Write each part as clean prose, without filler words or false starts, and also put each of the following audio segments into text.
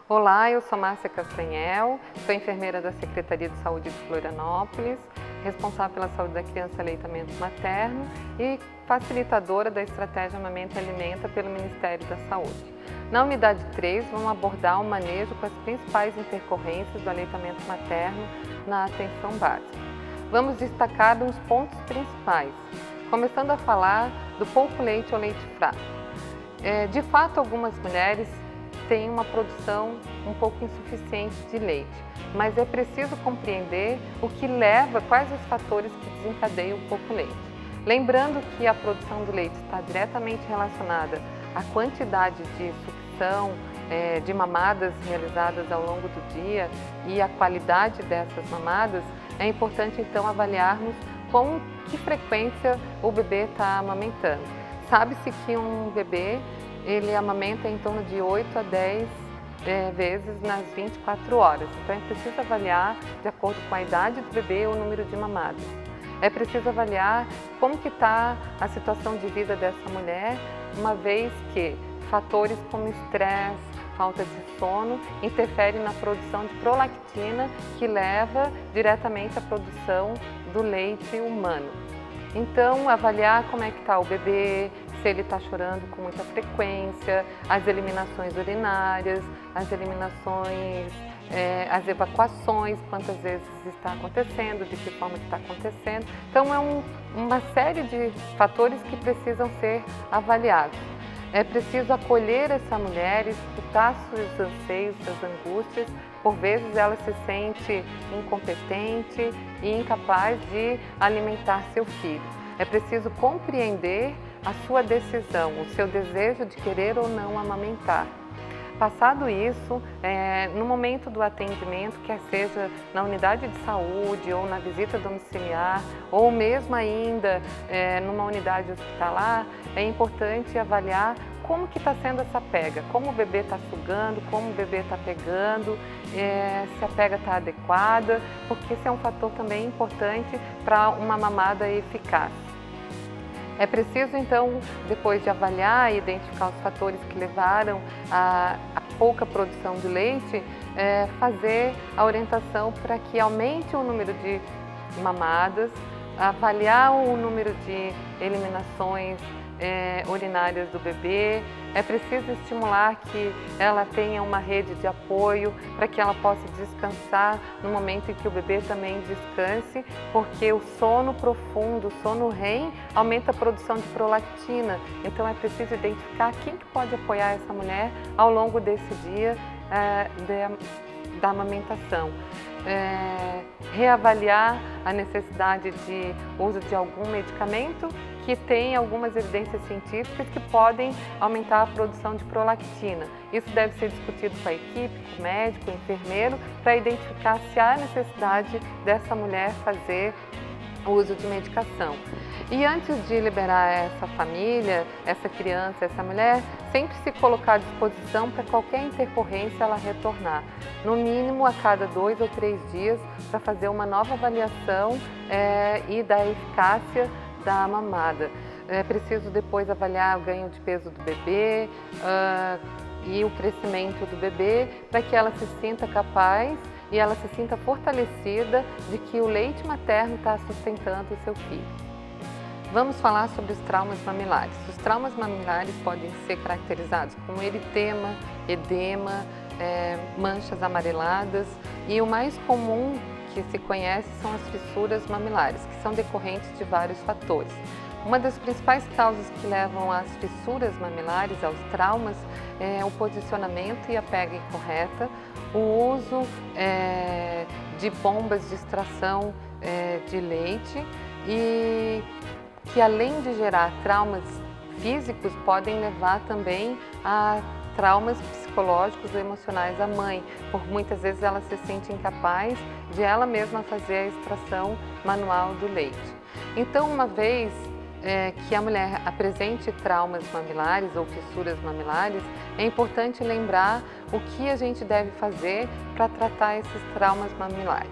Olá, eu sou Márcia Castanhel, sou enfermeira da Secretaria de Saúde de Florianópolis, responsável pela saúde da criança e aleitamento materno e facilitadora da estratégia Amamenta e Alimenta pelo Ministério da Saúde. Na unidade 3, vamos abordar o manejo com as principais intercorrências do aleitamento materno na atenção básica. Vamos destacar uns pontos principais, começando a falar do pouco leite ou leite fraco. De fato, algumas mulheres têm uma produção um pouco insuficiente de leite, mas é preciso compreender o que leva, quais os fatores que desencadeiam o pouco leite. Lembrando que a produção do leite está diretamente relacionada à quantidade de sucção, de mamadas realizadas ao longo do dia e a qualidade dessas mamadas, é importante então avaliarmos com que frequência o bebê está amamentando. Sabe-se que um bebê ele amamenta em torno de 8 a 10 vezes nas 24 horas. Então é preciso avaliar, de acordo com a idade do bebê, o número de mamadas. É preciso avaliar como que está a situação de vida dessa mulher, uma vez que fatores como estresse, falta de sono, interferem na produção de prolactina, que leva diretamente à produção do leite humano. Então, avaliar como é que está o bebê, se ele está chorando com muita frequência, as eliminações urinárias, as eliminações, as evacuações, quantas vezes está acontecendo, de que forma que está acontecendo. Então, é uma série de fatores que precisam ser avaliados. É preciso acolher essa mulher, escutar seus anseios, suas angústias. Por vezes ela se sente incompetente e incapaz de alimentar seu filho. É preciso compreender a sua decisão, o seu desejo de querer ou não amamentar. Passado isso, no momento do atendimento, quer seja na unidade de saúde ou na visita domiciliar, ou mesmo ainda numa unidade hospitalar, é importante avaliar como que está sendo essa pega, como o bebê está sugando, como o bebê está pegando, se a pega está adequada, porque esse é um fator também importante para uma mamada eficaz. É preciso, então, depois de avaliar e identificar os fatores que levaram a pouca produção de leite, fazer a orientação para que aumente o número de mamadas, avaliar o número de eliminações urinárias do bebê. É preciso estimular que ela tenha uma rede de apoio para que ela possa descansar no momento em que o bebê também descanse, porque o sono profundo, o sono REM, aumenta a produção de prolactina. Então é preciso identificar quem que pode apoiar essa mulher ao longo desse dia da amamentação. Reavaliar a necessidade de uso de algum medicamento que tem algumas evidências científicas que podem aumentar a produção de prolactina. Isso deve ser discutido com a equipe, com o médico, com o enfermeiro, para identificar se há necessidade dessa mulher fazer o uso de medicação. E antes de liberar essa família, essa criança, essa mulher, sempre se colocar à disposição para qualquer intercorrência ela retornar. No mínimo a cada 2 ou 3 dias para fazer uma nova avaliação e da eficácia da mamada. É preciso depois avaliar o ganho de peso do bebê e o crescimento do bebê para que ela se sinta capaz e ela se sinta fortalecida de que o leite materno está sustentando o seu filho. Vamos falar sobre os traumas mamilares. Os traumas mamilares podem ser caracterizados como eritema, edema, manchas amareladas e o mais comum que se conhece são as fissuras mamilares, que são decorrentes de vários fatores. Uma das principais causas que levam às fissuras mamilares, aos traumas, é o posicionamento e a pega incorreta, o uso de bombas de extração de leite e que, além de gerar traumas físicos, podem levar também a traumas psicológicos ou emocionais à mãe, por muitas vezes ela se sente incapaz de ela mesma fazer a extração manual do leite. Então, uma vez que a mulher apresente traumas mamilares ou fissuras mamilares, é importante lembrar o que a gente deve fazer para tratar esses traumas mamilares.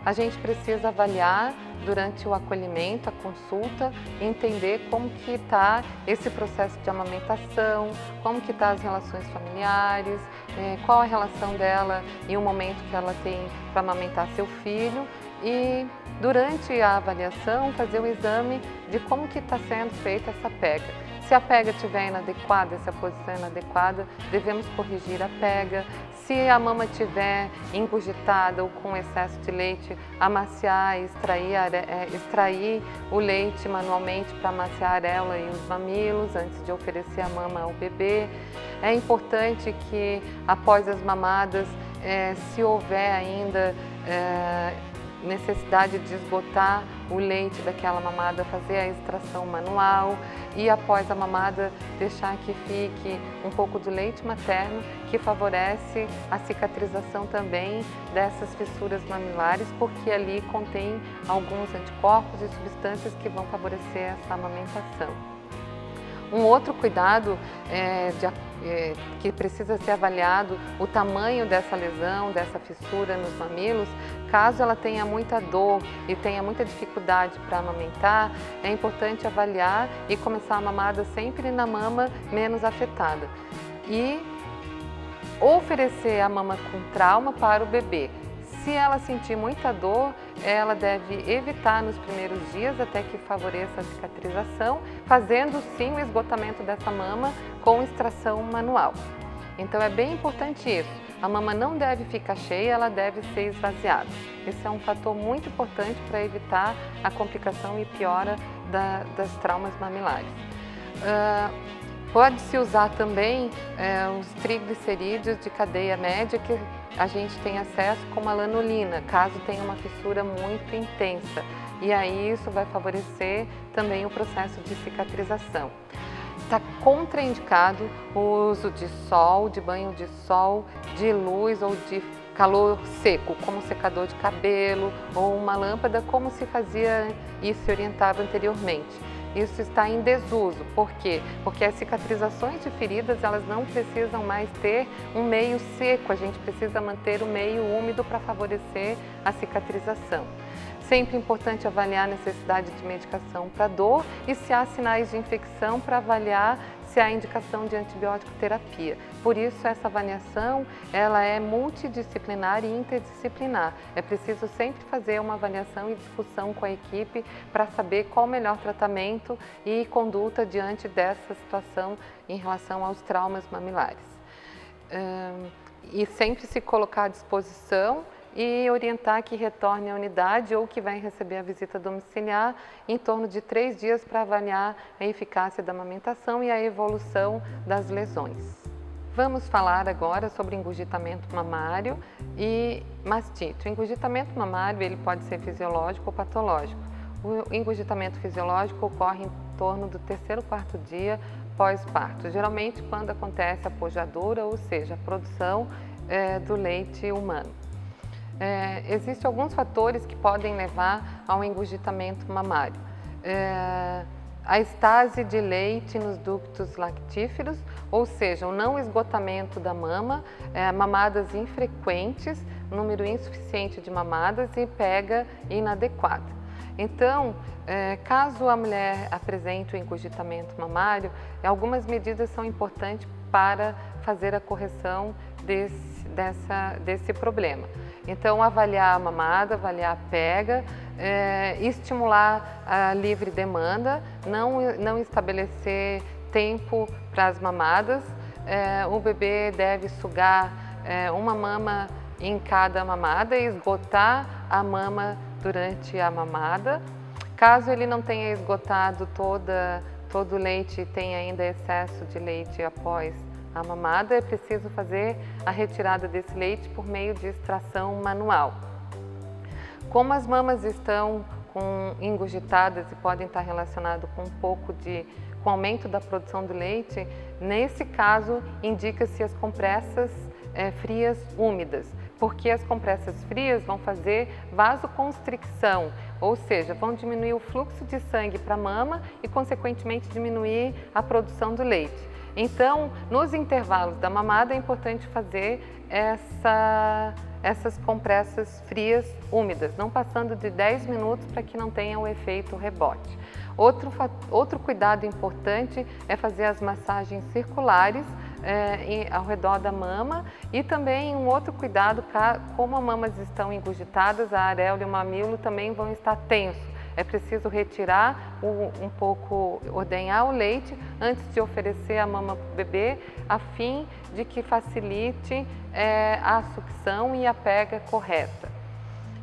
A gente precisa avaliar durante o acolhimento, a consulta, entender como que está esse processo de amamentação, como que está as relações familiares, qual a relação dela e o momento que ela tem para amamentar seu filho, e durante a avaliação fazer o exame de como que está sendo feita essa pega. Se a pega estiver inadequada, se a posição é inadequada, devemos corrigir a pega. Se a mama estiver engurgitada ou com excesso de leite, amaciar e extrair o leite manualmente para amaciar a areola e os mamilos antes de oferecer a mama ao bebê. É importante que após as mamadas, se houver ainda necessidade de esgotar o leite daquela mamada, fazer a extração manual e após a mamada deixar que fique um pouco do leite materno, que favorece a cicatrização também dessas fissuras mamilares, porque ali contém alguns anticorpos e substâncias que vão favorecer essa amamentação. Um outro cuidado que precisa ser avaliado, o tamanho dessa lesão, dessa fissura nos mamilos. Caso ela tenha muita dor e tenha muita dificuldade para amamentar, é importante avaliar e começar a mamada sempre na mama menos afetada. E oferecer a mama com trauma para o bebê. Se ela sentir muita dor, ela deve evitar nos primeiros dias até que favoreça a cicatrização, fazendo sim o esgotamento dessa mama com extração manual. Então é bem importante isso, a mama não deve ficar cheia, ela deve ser esvaziada. Esse é um fator muito importante para evitar a complicação e piora das traumas mamilares. Pode-se usar também os triglicerídeos de cadeia média que a gente tem acesso como a lanolina, caso tenha uma fissura muito intensa. E aí isso vai favorecer também o processo de cicatrização. Está contraindicado o uso de sol, de banho de sol, de luz ou de calor seco, como secador de cabelo ou uma lâmpada, como se fazia e se orientava anteriormente. Isso está em desuso. Por quê? Porque as cicatrizações de feridas, elas não precisam mais ter um meio seco, a gente precisa manter o meio úmido para favorecer a cicatrização. Sempre importante avaliar a necessidade de medicação para dor e se há sinais de infecção para avaliar se há indicação de antibiótico terapia. Por isso essa avaliação ela é multidisciplinar e interdisciplinar. É preciso sempre fazer uma avaliação e discussão com a equipe para saber qual o melhor tratamento e conduta diante dessa situação em relação aos traumas mamilares. E sempre se colocar à disposição e orientar que retorne à unidade ou que vai receber a visita domiciliar em torno de 3 dias para avaliar a eficácia da amamentação e a evolução das lesões. Vamos falar agora sobre engurgitamento mamário e mastite. O engurgitamento mamário ele pode ser fisiológico ou patológico. O engurgitamento fisiológico ocorre em torno do 3º ou 4º dia pós-parto, geralmente quando acontece a pojadura, ou seja, a produção do leite humano. Existem alguns fatores que podem levar ao engurgitamento mamário. A estase de leite nos ductos lactíferos, ou seja, o não esgotamento da mama, mamadas infrequentes, número insuficiente de mamadas e pega inadequada. Então, caso a mulher apresente o engurgitamento mamário, algumas medidas são importantes para fazer a correção desse problema. Então, avaliar a mamada, avaliar a pega, estimular a livre demanda, não estabelecer tempo para as mamadas. O bebê deve sugar uma mama em cada mamada e esgotar a mama durante a mamada. Caso ele não tenha esgotado todo o leite e tenha ainda excesso de leite após a mamada, é preciso fazer a retirada desse leite por meio de extração manual. Como as mamas estão engurgitadas e podem estar relacionadas com com o aumento da produção do leite, nesse caso indica-se as compressas frias úmidas, porque as compressas frias vão fazer vasoconstricção, ou seja, vão diminuir o fluxo de sangue para a mama e, consequentemente, diminuir a produção do leite. Então, nos intervalos da mamada é importante fazer essas compressas frias úmidas, não passando de 10 minutos para que não tenha o efeito rebote. Outro cuidado importante é fazer as massagens circulares ao redor da mama, e também um outro cuidado, como as mamas estão engurgitadas, a areola e o mamilo também vão estar tensos. É preciso retirar um pouco, ordenhar o leite antes de oferecer a mama para o bebê, a fim de que facilite a sucção e a pega correta.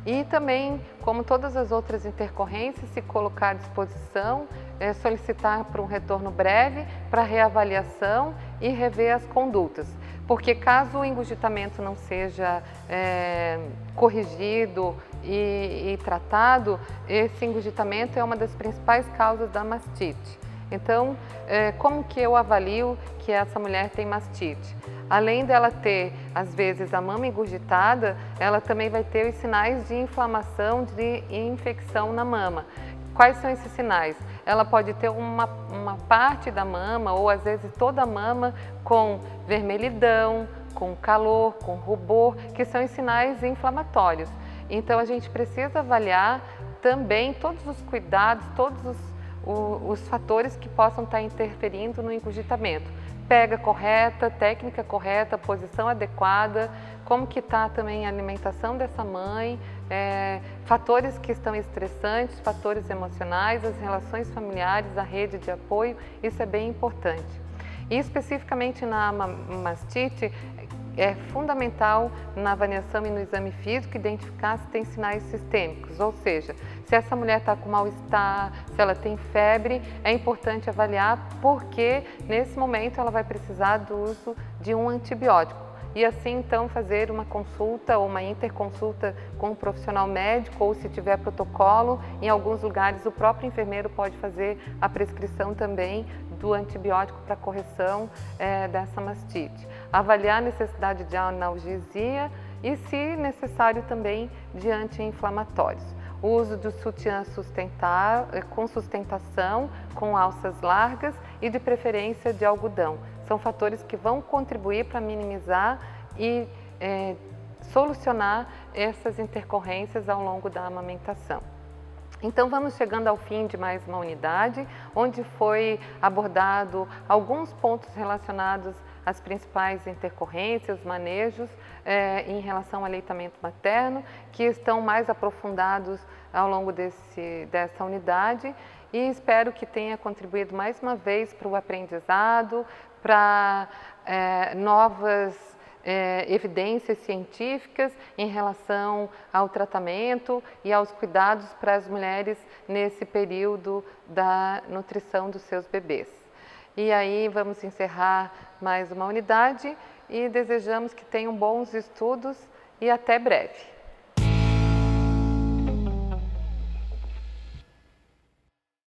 E também, como todas as outras intercorrências, se colocar à disposição, solicitar para um retorno breve, para reavaliação e rever as condutas. Porque caso o engurgitamento não seja corrigido e tratado, esse engurgitamento é uma das principais causas da mastite. Então, como que eu avalio que essa mulher tem mastite? Além dela ter, às vezes, a mama engurgitada, ela também vai ter os sinais de inflamação, de infecção na mama. Quais são esses sinais? Ela pode ter uma parte da mama, ou às vezes toda a mama, com vermelhidão, com calor, com rubor, que são os sinais inflamatórios. Então a gente precisa avaliar também todos os cuidados, todos os fatores que possam estar interferindo no engurgitamento. Pega correta, técnica correta, posição adequada, como que está também a alimentação dessa mãe, fatores que estão estressantes, fatores emocionais, as relações familiares, a rede de apoio, isso é bem importante. E especificamente na mastite, é fundamental na avaliação e no exame físico identificar se tem sinais sistêmicos, ou seja, se essa mulher está com mal-estar, se ela tem febre, é importante avaliar, porque nesse momento ela vai precisar do uso de um antibiótico. E assim então fazer uma consulta ou uma interconsulta com um profissional médico, ou se tiver protocolo, em alguns lugares o próprio enfermeiro pode fazer a prescrição também do antibiótico para correção dessa mastite. Avaliar a necessidade de analgesia e, se necessário, também de anti-inflamatórios. O uso do sutiã com sustentação, com alças largas e de preferência de algodão. São fatores que vão contribuir para minimizar e solucionar essas intercorrências ao longo da amamentação. Então vamos chegando ao fim de mais uma unidade, onde foi abordado alguns pontos relacionados às principais intercorrências, manejos em relação ao aleitamento materno, que estão mais aprofundados ao longo dessa unidade, e espero que tenha contribuído mais uma vez para o aprendizado, para novas evidências científicas em relação ao tratamento e aos cuidados para as mulheres nesse período da nutrição dos seus bebês. E aí vamos encerrar mais uma unidade e desejamos que tenham bons estudos e até breve.